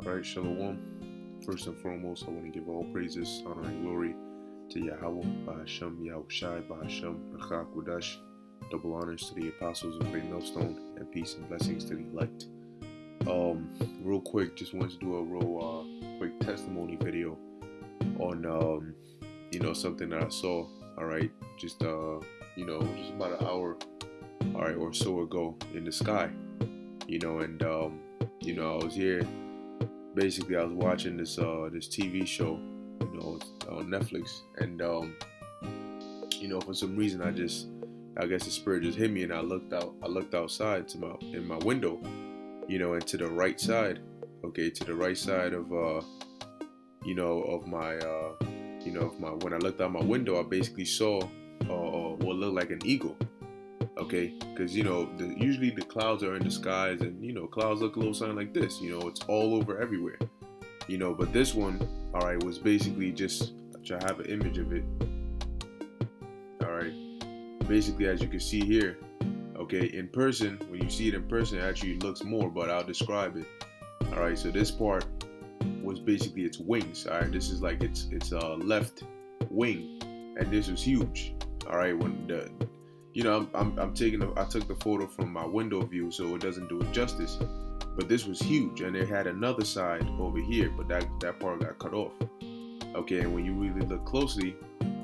Alright, Shalom. First and foremost, I want to give all praises, honor, and glory to Yahweh, Bahashem, Yahushai, Bahashem, Rachak, Wadash. Double honors to the apostles of Great Millstone, and peace and blessings to the elect. Real quick, just wanted to do a real quick testimony video on something that I saw. Alright, just about an hour, alright, or so ago in the sky. I was here. Basically, I was watching this TV show, on Netflix, and for some reason, I guess the spirit just hit me, and I looked outside in my window, and to the right side, to the right side of when I looked out my window, I basically saw what looked like an eagle. Okay, because usually the clouds are in the skies, and clouds look a little something like this. It's all over everywhere. But this one, all right, was basically just, I have an image of it. All right, basically, as you can see here, okay, in person, when you see it in person, it actually looks more, but I'll describe it. All right, so this part was basically its wings. All right, this is like its left wing, and this was huge. All right, when I took the photo from my window view, so it doesn't do it justice. But this was huge, and it had another side over here, but that part got cut off. Okay, and when you really look closely,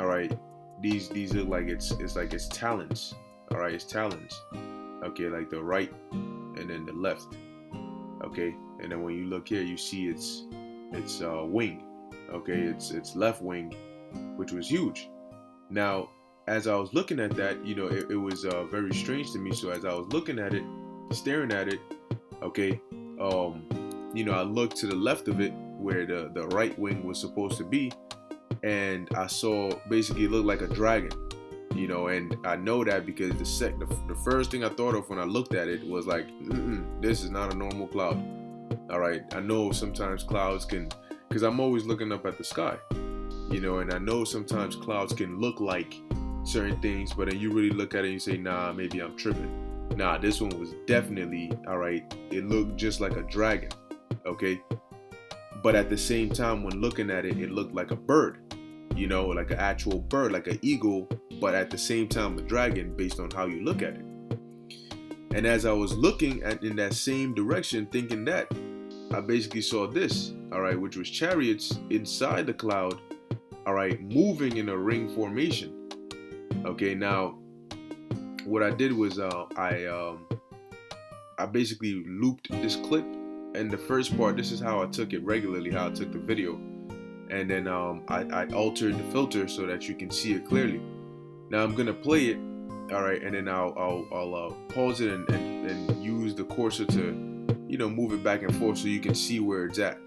all right, these look like it's like its talons. All right, its talons. Okay, like the right and then the left. Okay, and then when you look here, you see its wing. Okay, its left wing, which was huge. Now, as I was looking at that, it was very strange to me. So as I was looking at it, staring at it, okay, I looked to the left of it where the right wing was supposed to be, and I saw basically it looked like a dragon, and I know that because the first thing I thought of when I looked at it was like, this is not a normal cloud. All right, I know sometimes clouds can, because I'm always looking up at the sky, and I know sometimes clouds can look like certain things, but then you really look at it and you say, nah, maybe I'm tripping. Nah, this one was definitely, all right, it looked just like a dragon, okay? But at the same time, when looking at it, it looked like a bird, like an actual bird, like an eagle, but at the same time, a dragon, based on how you look at it. And as I was looking in that same direction, thinking that, I basically saw this, all right, which was chariots inside the cloud, all right, moving in a ring formation. Okay, now what I did was I basically looped this clip, and the first part, this is how I took it regularly, how I took the video, and then I altered the filter so that you can see it clearly. Now I'm gonna play it, all right, and then I'll pause it and use the cursor to move it back and forth so you can see where it's at.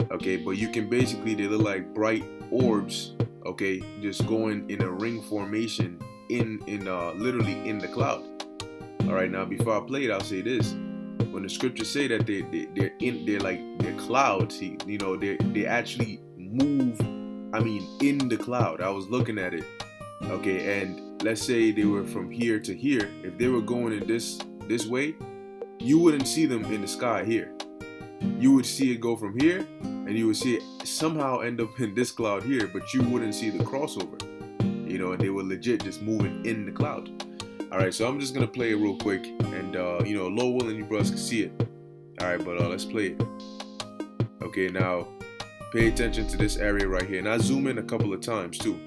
Okay, but you can basically, they look like bright orbs, okay, just going in a ring formation in literally in the cloud. All right, now before I play it, I'll say this: when the scriptures say that they're clouds, they actually move. I mean, in the cloud. I was looking at it, okay, and let's say they were from here to here. If they were going in this way, you wouldn't see them in the sky here. You would see it go from here, and you would see it somehow end up in this cloud here, but you wouldn't see the crossover. And they were legit just moving in the cloud. All right, so I'm just gonna play it real quick, and low willing, you brothers can see it. All right, but let's play it. Okay, now pay attention to this area right here, and I zoom in a couple of times too.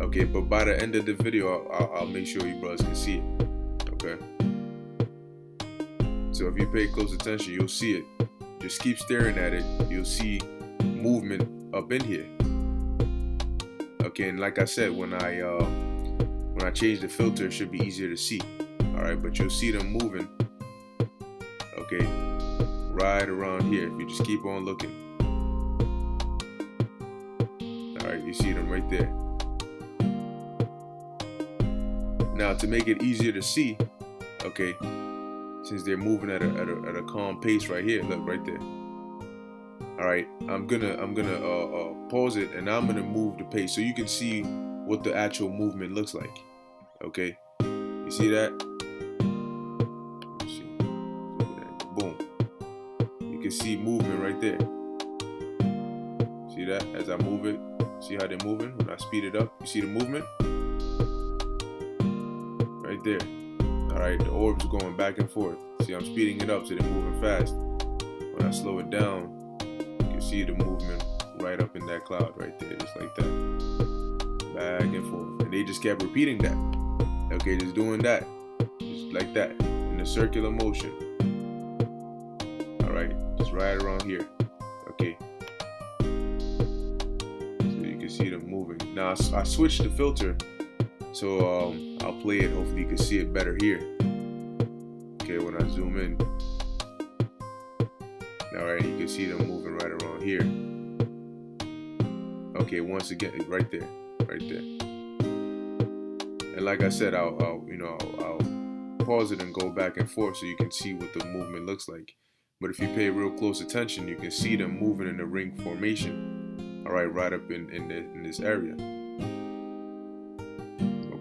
Okay, but by the end of the video, I'll make sure you brothers can see it. Okay. So if you pay close attention, you'll see it. Just keep staring at it. You'll see movement up in here. Okay, and like I said, when I change the filter, it should be easier to see. All right, but you'll see them moving. Okay, right around here. If you just keep on looking. All right, you see them right there. Now, to make it easier to see, okay, since they're moving at a calm pace right here, look right there. All right, I'm gonna pause it, and I'm gonna move the pace so you can see what the actual movement looks like. Okay, you see that? Boom. You can see movement right there. See that? As I move it, see how they're moving? When I speed it up, you see the movement? Right there. Alright, the orbs are going back and forth. See, I'm speeding it up so they're moving fast. When I slow it down, you can see the movement right up in that cloud right there, just like that. Back and forth. And they just kept repeating that. Okay, just doing that. Just like that. In a circular motion. Alright, just right around here. Okay. So you can see them moving. Now I switched the filter. So I'll play it. Hopefully you can see it better here. Okay, when I zoom in. Alright, you can see them moving right around here. Okay, once again, right there. Right there. And like I said, I'll pause it and go back and forth so you can see what the movement looks like. But if you pay real close attention, you can see them moving in a ring formation. All right, right up in this area.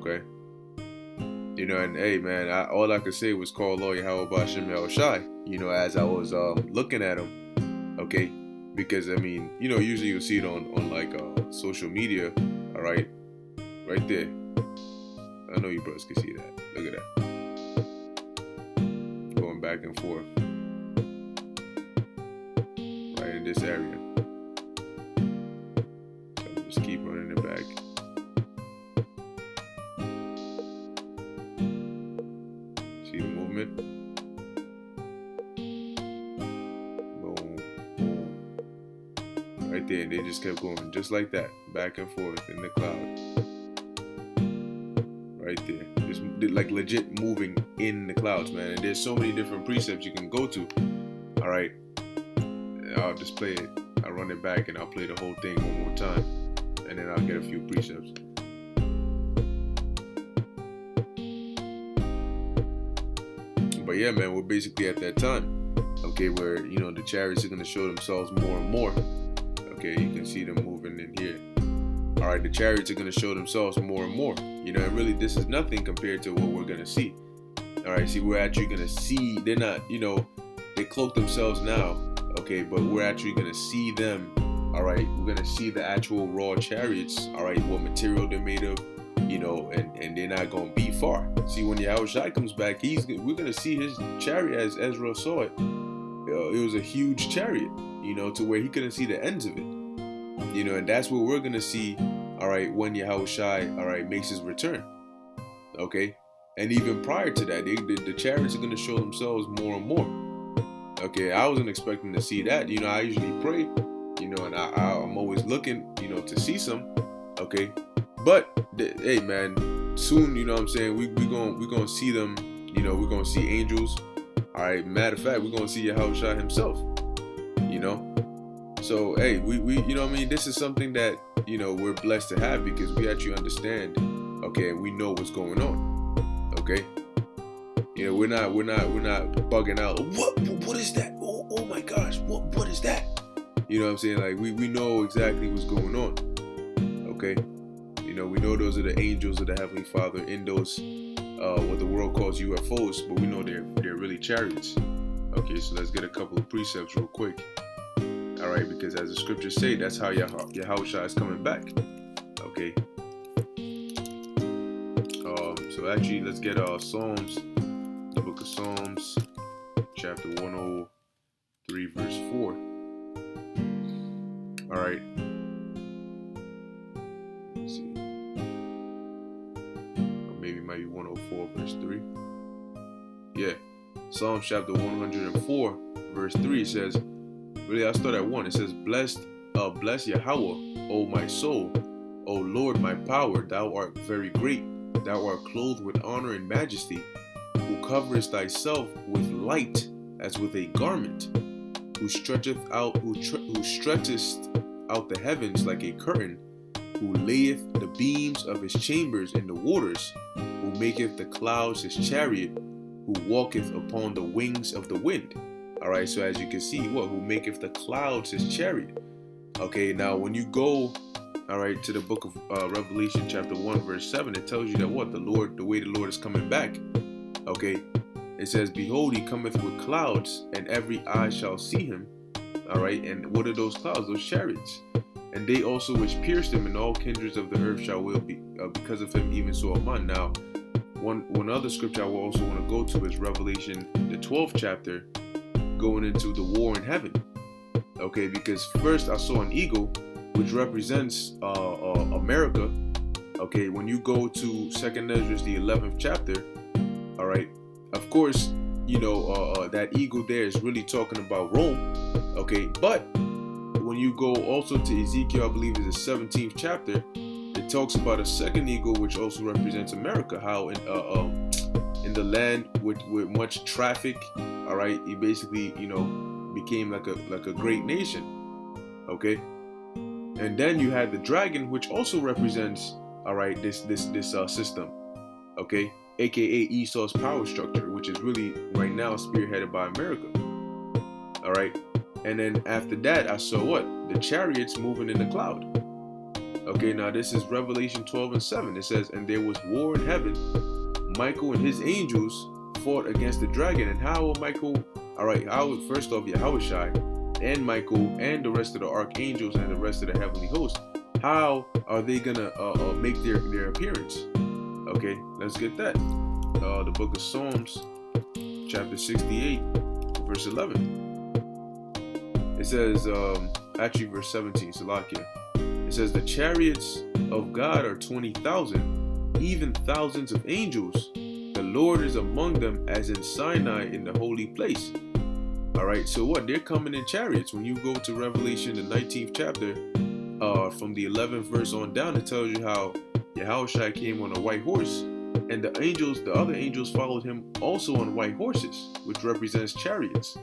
Okay. You know, and hey, man, all I could say was call Lawyer How about Shemel Shai. You know, as I was looking at him. Okay, because I mean, you know, usually you'll see it on like social media. All right, right there. I know you brothers can see that. Look at that. Going back and forth. Right in this area. So I'll just keep running it back. See the movement? Boom, boom. Right there. And they just kept going just like that. Back and forth in the cloud. Right there, just like legit moving in the clouds, man. And there's so many different precepts you can go to. All right, I'll just play it. I'll run it back and I'll play the whole thing one more time, and then I'll get a few precepts. But yeah, man, we're basically at that time, okay, where you know the chariots are gonna show themselves more and more. Okay, you can see them moving in here. All right, the chariots are going to show themselves more and more. You know, and really this is nothing compared to what we're going to see. All right, see, we're actually going to see, they're not, you know, they cloak themselves now, okay, but we're actually going to see them. All right, we're going to see the actual raw chariots, all right, what material they're made of, you know, and they're not going to be far. See, when Yahushua comes back, we're going to see his chariot as Ezra saw it. It was a huge chariot, you know, to where he couldn't see the ends of it. You know, and that's what we're going to see, all right, when Yahushua, all right, makes his return. Okay. And even prior to that, the chariots are going to show themselves more and more. Okay. I wasn't expecting to see that. You know, I usually pray, you know, and I'm always looking, you know, to see some. Okay. But, hey, man, soon, you know what I'm saying, we're going to see them, you know, we're going to see angels. All right. Matter of fact, we're going to see Yahushua himself, you know. So, hey, we you know what I mean? This is something that, you know, we're blessed to have because we actually understand, okay, and we know what's going on, okay? You know, we're not bugging out. What is that? Oh my gosh, what is that? You know what I'm saying? Like, we know exactly what's going on, okay? You know, we know those are the angels of the Heavenly Father in those, what the world calls UFOs, but we know they're really chariots. Okay, so let's get a couple of precepts real quick. All right, because as the scriptures say, that's how Yahushua is coming back. Okay. So actually, let's get Psalms, the book of Psalms, chapter 103, verse 4. All right. Let's see. Or maybe it might be 104, verse 3. Yeah. Psalms chapter 104, verse 3 says, really, I'll start at 1. It says, bless Yahweh, O my soul. O Lord, my power, thou art very great. Thou art clothed with honor and majesty, who coverest thyself with light as with a garment, who stretchest out the heavens like a curtain, who layeth the beams of his chambers in the waters, who maketh the clouds his chariot, who walketh upon the wings of the wind. All right, so as you can see, who maketh the clouds his chariot. Okay, now when you go, all right, to the book of Revelation chapter 1, verse 7, it tells you that the way the Lord is coming back. Okay, it says, behold, he cometh with clouds, and every eye shall see him. All right, and what are those clouds? Those chariots. And they also which pierced him, and all kindreds of the earth shall will be because of him, even so among. Now, one other scripture I will also want to go to is Revelation, the 12th chapter, going into the war in heaven. Okay, because first I saw an eagle, which represents America. Okay, when you go to 2nd Ezra, the 11th chapter, all right, of course, that eagle there is really talking about Rome. Okay, but when you go also to Ezekiel, I believe is the 17th chapter, it talks about a second eagle, which also represents America, how in the land with much traffic, all right, it basically, became like a great nation. Okay, and then you had the dragon, which also represents, all right, this system, okay, aka Esau's power structure, which is really right now spearheaded by America. All right, and then after that, I saw what? The chariots moving in the cloud. Okay, now this is Revelation 12:7. It says, and there was war in heaven. Michael and his angels fought against the dragon. And how will Michael, all right, first off, Yahushai and Michael and the rest of the archangels and the rest of the heavenly host, how are they gonna make their appearance? Okay, let's get that. The book of Psalms, chapter 68, verse 11. It says, actually verse 17, Salakia. It says, the chariots of God are 20,000, even thousands of angels. The Lord is among them as in Sinai in the holy place. All right, so what? They're coming in chariots. When you go to Revelation, the 19th chapter, from the 11th verse on down, it tells you how Yahushua came on a white horse, and the other angels followed him also on white horses, which represents chariots.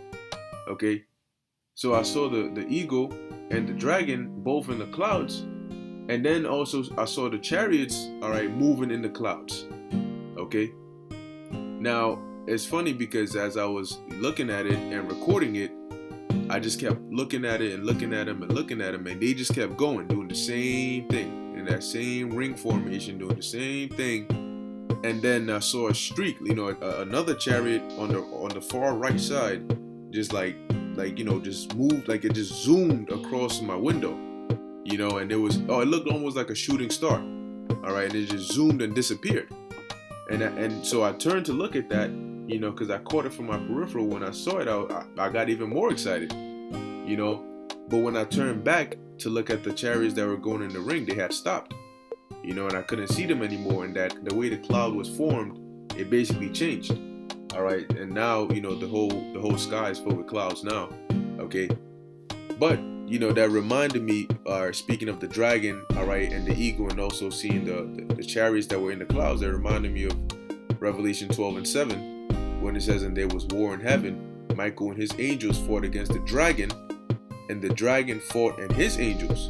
Okay, so I saw the eagle and the dragon both in the clouds, and then also I saw the chariots, all right, moving in the clouds. Okay, now it's funny because as I was looking at it and recording it, I just kept looking at it and looking at them and looking at them, and they just kept going, doing the same thing in that same ring formation, doing the same thing. And then I saw a streak, another chariot on the far right side, just just moved, like it just zoomed across my window, and it looked almost like a shooting star. All right, and it just zoomed and disappeared. And so I turned to look at that, because I caught it from my peripheral. When I saw it, I got even more excited, But when I turned back to look at the chariots that were going in the ring, they had stopped, and I couldn't see them anymore. And that the way the cloud was formed, it basically changed. All right, and now the whole sky is filled with clouds now. Okay, but that reminded me, speaking of the dragon, all right, and the eagle, and also seeing the chariots that were in the clouds, that reminded me of Revelation 12:7, when it says, and there was war in heaven. Michael and his angels fought against the dragon, and the dragon fought and his angels.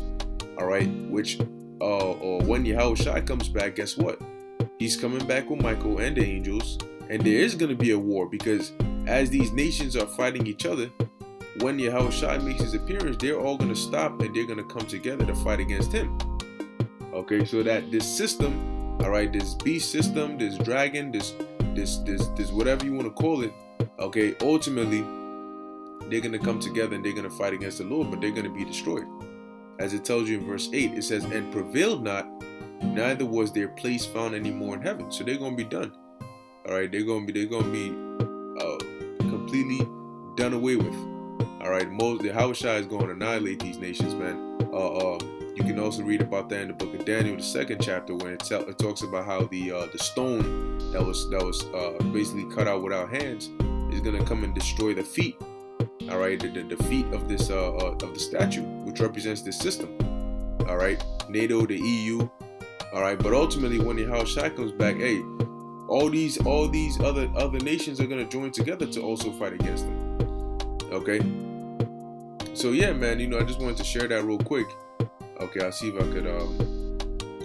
All right, which when Yahushua comes back, guess what? He's coming back with Michael and the angels. And there is going to be a war, because as these nations are fighting each other, when Yahushua makes his appearance, they're all going to stop and they're going to come together to fight against him. Okay, so that this system, all right, this beast system, this dragon, this whatever you want to call it, okay, ultimately, they're going to come together and they're going to fight against the Lord, but they're going to be destroyed. As it tells you in verse 8, it says, and prevailed not, neither was their place found anymore in heaven. So they're going to be done. All right, they're gonna be completely done away with. All right, the Yahushua is going to annihilate these nations, man. You can also read about that in the book of Daniel, the 2nd chapter, when it talks about how the stone that was basically cut out without hands is gonna come and destroy the feet. All right, the feet of this of the statue, which represents this system. All right, NATO, the EU. All right, but ultimately, when the Yahushua comes back, hey, all these other nations are going to join together to also fight against them. Okay, so yeah, man, I just wanted to share that real quick. Okay, I'll see if I could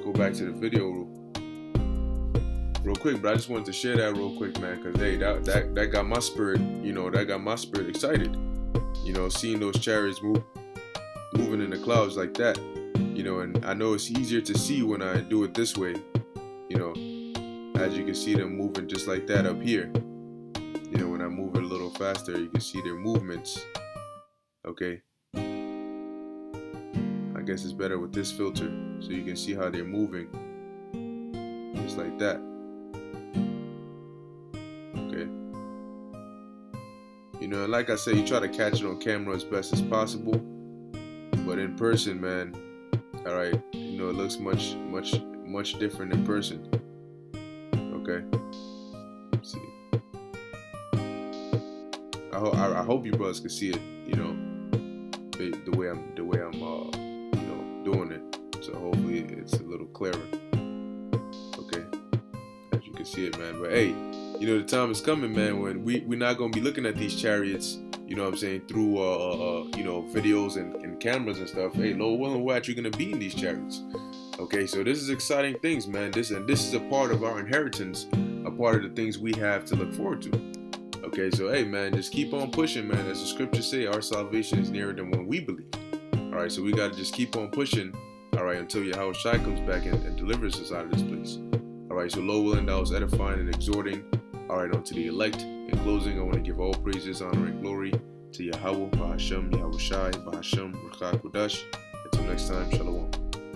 go back to the video real quick, but I just wanted to share that real quick, man, because hey, that got my spirit, that got my spirit excited, seeing those chariots moving in the clouds like that, and I know it's easier to see when I do it this way, as you can see them moving just like that up here, faster, you can see their movements. Okay, I guess it's better with this filter, so you can see how they're moving, just like that. Okay, you know, and like I said, you try to catch it on camera as best as possible, but in person, man, all right, you know, it looks much different in person. Okay, let's see. I hope you brothers can see it, you know, the way I'm you know, doing it. So hopefully it's a little clearer. Okay, as you can see it, man. But hey, you know, the time is coming, man, when we're not gonna be looking at these chariots, you know what I'm saying, through you know, videos and cameras and stuff. Hey, Lord willing, we're actually gonna be in these chariots. Okay, so this is exciting things, man. This is a part of our inheritance, a part of the things we have to look forward to. Okay, so hey, man, just keep on pushing, man. As the scriptures say, our salvation is nearer than when we believe. All right, so we got to just keep on pushing, all right, until Yahweh Shai comes back and delivers us out of this place. All right, so Lord willing, that was edifying and exhorting, all right, unto the elect. In closing, I want to give all praises, honor, and glory to Yahweh, Bahashem, Yahweh Shai, Bahashem, Ruchak Kodash. Until next time, Shalom.